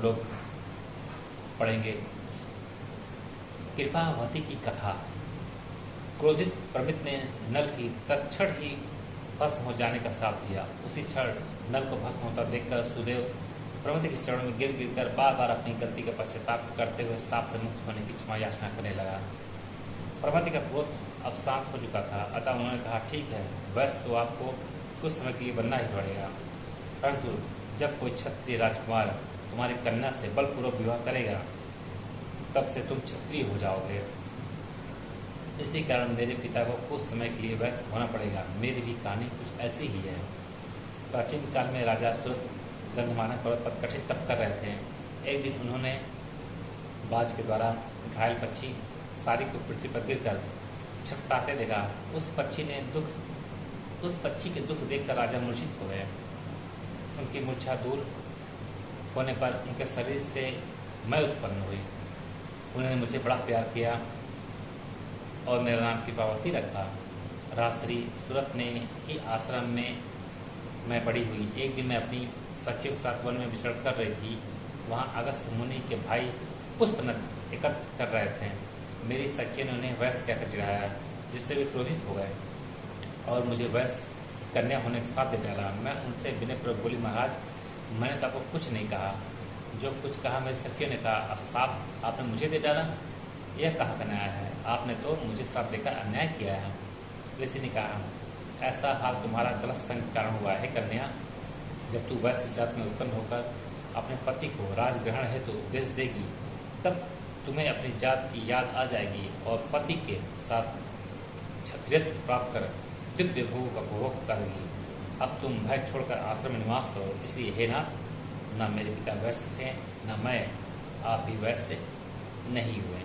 हम लोग पढ़ेंगे कृपावती की कथा। क्रोधित प्रमित ने नल की तत्क्षण ही भस्म हो जाने का श्राप दिया। उसी क्षण नल को भस्म होता देखकर सुदेव प्रमित के चरणों में गिर गिर कर बार बार अपनी गलती का पश्चाताप करते हुए श्राप से मुक्त होने की क्षमा याचना करने लगा। प्रमित का क्रोध अब शांत हो चुका था, अतः उन्होंने कहा, ठीक है, वैसे तो आपको कुछ समय के लिए बनना ही पड़ेगा, परंतु जब कोई क्षत्रिय राजकुमार तुम्हारी कन्या से बलपूर्वक विवाह करेगा तब से तुम क्षत्रिय हो जाओगे। इसी कारण मेरे पिता को कुछ समय के लिए व्यस्त होना पड़ेगा। मेरी भी कहानी कुछ ऐसी ही है। प्राचीन काल में राजा सुरत गंधमाना पर्वत पर कठिन तप कर रहे थे। एक दिन उन्होंने बाज के द्वारा घायल पक्षी सारी को पृथ्वी पर गिरकर छटपटाते देखा। उस पक्षी के दुख देखकर राजा मूर्छित हो गए। उनकी मूर्छा दूर होने पर उनके शरीर से मैं उत्पन्न हुई। उन्होंने मुझे बड़ा प्यार किया और मेरा नाम कृपावती रखा। राजश्री सूरत ने ही आश्रम में मैं बड़ी हुई। एक दिन मैं अपनी सखियों के साथ वन में विचरण कर रही थी। वहाँ अगस्त मुनि के भाई पुष्पनद एकत्र कर रहे थे। मेरी सखियों ने उन्हें वैश्य कहकर चिढ़ाया, जिससे वे क्रोधित हो गए और मुझे वैश्य कन्या होने का श्राप दे डाला। मैं उनसे विनयपूर्वक बोली, महाराज, मैंने तो आपको कुछ नहीं कहा। जो कुछ कहा मेरी सखियों ने कहा। श्राप आपने मुझे दे डाला, यह कहाँ का न्याय है? आपने तो मुझे श्राप देकर अन्याय किया है। ऋषि ने कहा, ऐसा हाल तुम्हारा गलत संग के कारण हुआ है कन्या। जब तू वैश्य जात में उत्पन्न होकर अपने पति को राजग्रहण हेतु उपदेश देगी तब तुम्हें अपनी जात की याद आ जाएगी और पति के साथ क्षत्रियत्व प्राप्त कर दिव्य भोग का उपभोग करेगी। अब तुम भय छोड़कर आश्रम में निवास करो। इसलिए हे नाथ, न मेरे पिता वैश्य थे, न मैं, आप भी वैश्य नहीं हुए।